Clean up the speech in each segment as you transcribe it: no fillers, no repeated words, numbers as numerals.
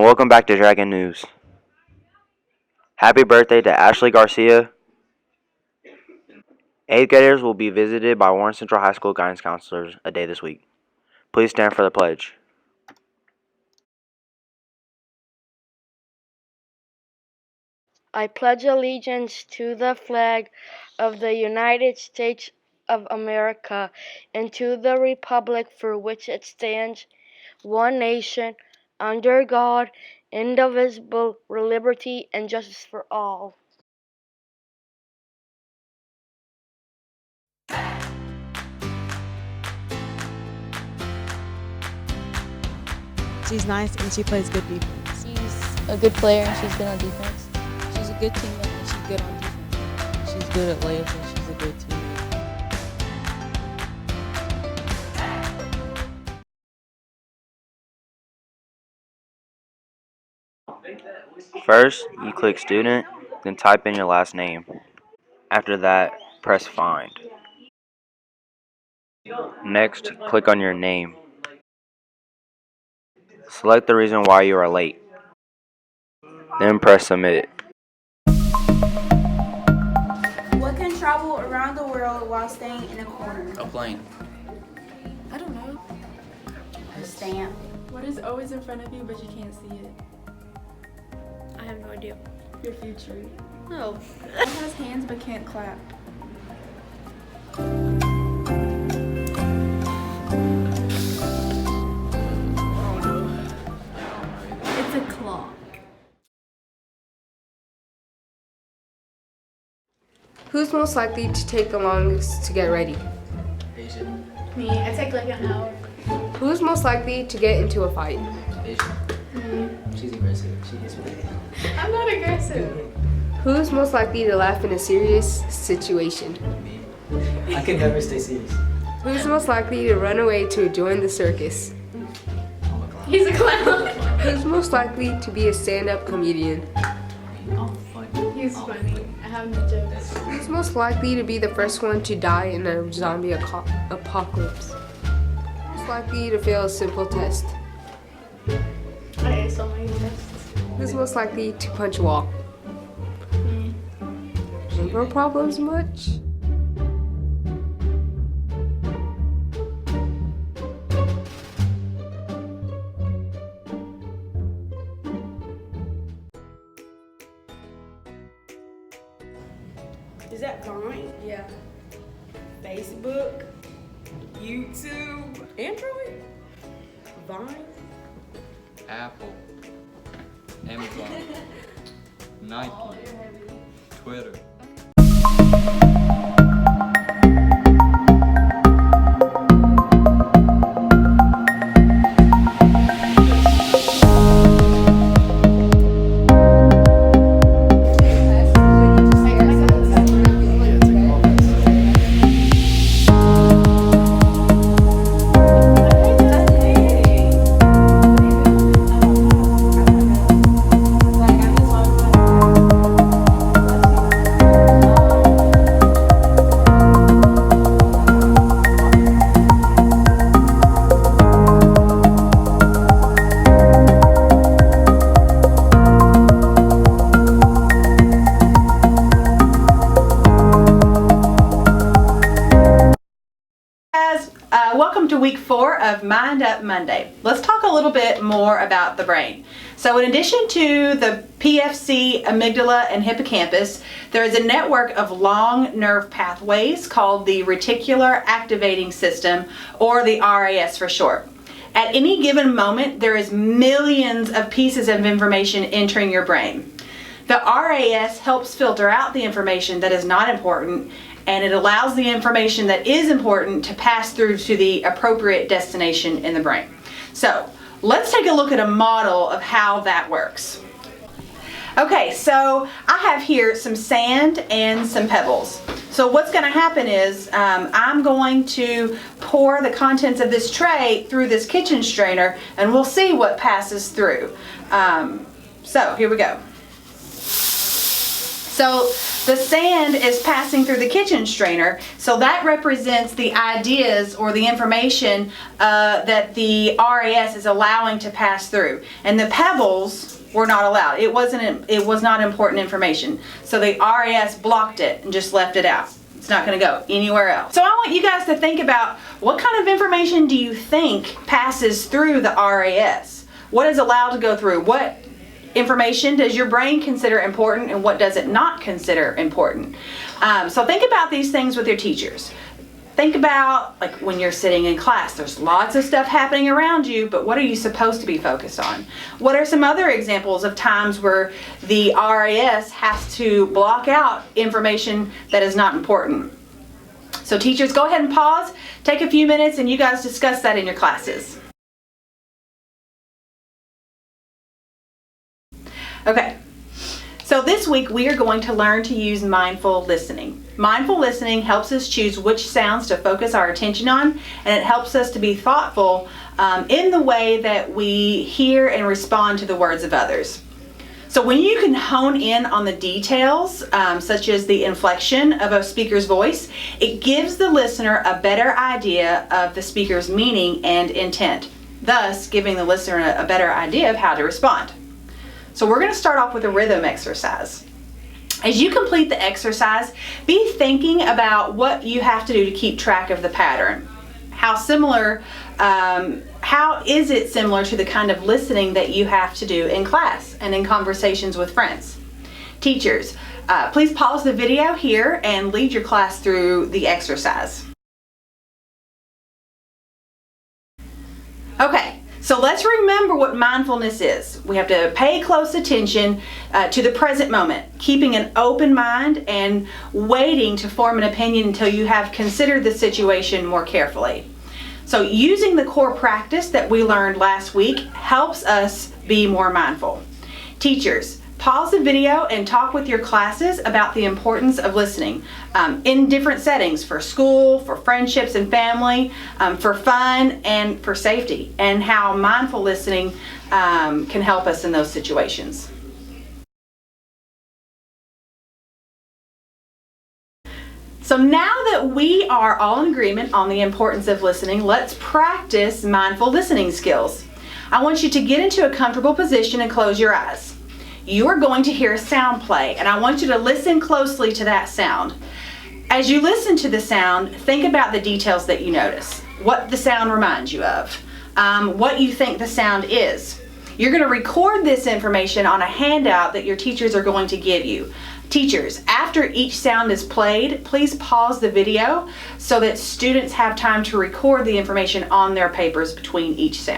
welcome back to Dragon News. Happy birthday to Ashley Garcia. 8th graders will be visited by Warren Central High School guidance counselors a day this week. Please stand for the pledge. I pledge allegiance to the flag of the United States of America and to the republic for which it stands, one nation, under God, indivisible, with liberty and justice for all. She's nice and she plays good defense. She's a good player and she's good on defense. She's a good teammate and she's good on defense. She's good at layups and she's a good teammate. First, you click Student, then type in your last name. After that, press Find. Next, click on your name. Select the reason why you are late. Then press Submit. What can travel around the world while staying in a corner? A plane. I don't know. A stamp. What is always in front of you but you can't see it? I have no idea. Your future. No. What has hands but can't clap? It's a clock. Who's most likely to take the longest to get ready? Asian. Me, I take like an hour. Who's most likely to get into a fight? Asian. She's aggressive. She gets me. I'm not aggressive. Who's most likely to laugh in a serious situation? Me. I can never stay serious. Who's most likely to run away to join the circus? I'm a clown. He's a clown. Who's most likely to be a stand-up comedian? I'm funny. He's funny. I have no jokes. Who's most likely to be the first one to die in a zombie apocalypse? Who's likely to fail a simple test? I ate so many tests. Who's most likely to punch a wall? Me. No problems much? Is that Vine? Yeah. Facebook? YouTube? Android? Vine? Apple, Amazon, Nike, Twitter. Welcome to week 4 of Mind Up Monday. Let's talk a little bit more about the brain. So in addition to the PFC, amygdala, and hippocampus, there is a network of long nerve pathways called the reticular activating system, or the RAS for short. At any given moment, there is millions of pieces of information entering your brain. The RAS helps filter out the information that is not important, and it allows the information that is important to pass through to the appropriate destination in the brain. So let's take a look at a model of how that works. Okay, so I have here some sand and some pebbles. So what's going to happen is I'm going to pour the contents of this tray through this kitchen strainer, and we'll see what passes through. So here we go. So the sand is passing through the kitchen strainer, so that represents the ideas or the information that the RAS is allowing to pass through. And the pebbles were not allowed. It was not important information. So the RAS blocked it and just left it out. It's not going to go anywhere else. So I want you guys to think about, what kind of information do you think passes through the RAS? What is allowed to go through? What information does your brain consider important, and what does it not consider important? So think about these things with your teachers. Think about, like, when you're sitting in class, there's lots of stuff happening around you, but what are you supposed to be focused on? What are some other examples of times where the RAS has to block out information that is not important? So teachers, go ahead and pause, take a few minutes, and you guys discuss that in your classes. Okay, so this week we are going to learn to use mindful listening. Mindful listening helps us choose which sounds to focus our attention on, and it helps us to be thoughtful in the way that we hear and respond to the words of others. So when you can hone in on the details, such as the inflection of a speaker's voice, it gives the listener a better idea of the speaker's meaning and intent, thus giving the listener a better idea of how to respond. So we're going to start off with a rhythm exercise. As you complete the exercise, be thinking about what you have to do to keep track of the pattern. How is it similar to the kind of listening that you have to do in class and in conversations with friends? Teachers, please pause the video here and lead your class through the exercise. Okay. So let's remember what mindfulness is. We have to pay close attention to the present moment, keeping an open mind and waiting to form an opinion until you have considered the situation more carefully. So using the core practice that we learned last week helps us be more mindful. Teachers, pause the video and talk with your classes about the importance of listening in different settings, for school, for friendships and family, for fun, and for safety, and how mindful listening can help us in those situations. So now that we are all in agreement on the importance of listening, let's practice mindful listening skills. I want you to get into a comfortable position and close your eyes. You are going to hear a sound play, and I want you to listen closely to that sound. As you listen to the sound, think about the details that you notice, what the sound reminds you of, what you think the sound is. You're going to record this information on a handout that your teachers are going to give you. Teachers, after each sound is played, please pause the video so that students have time to record the information on their papers between each sound.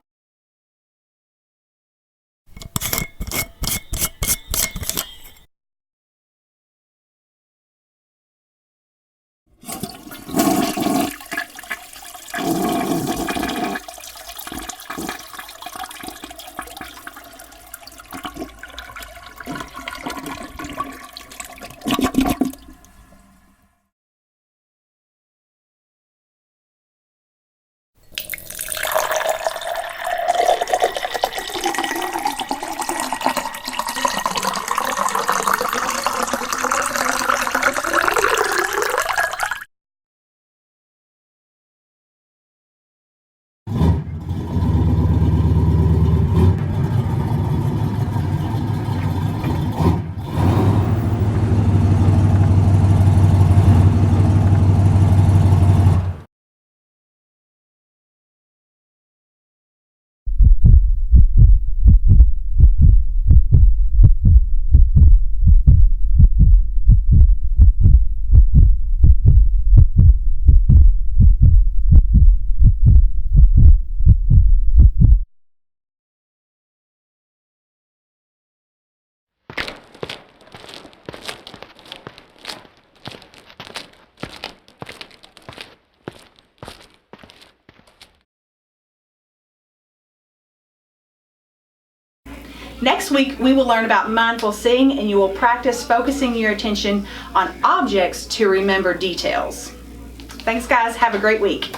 Next week, we will learn about mindful seeing, and you will practice focusing your attention on objects to remember details. Thanks, guys. Have a great week.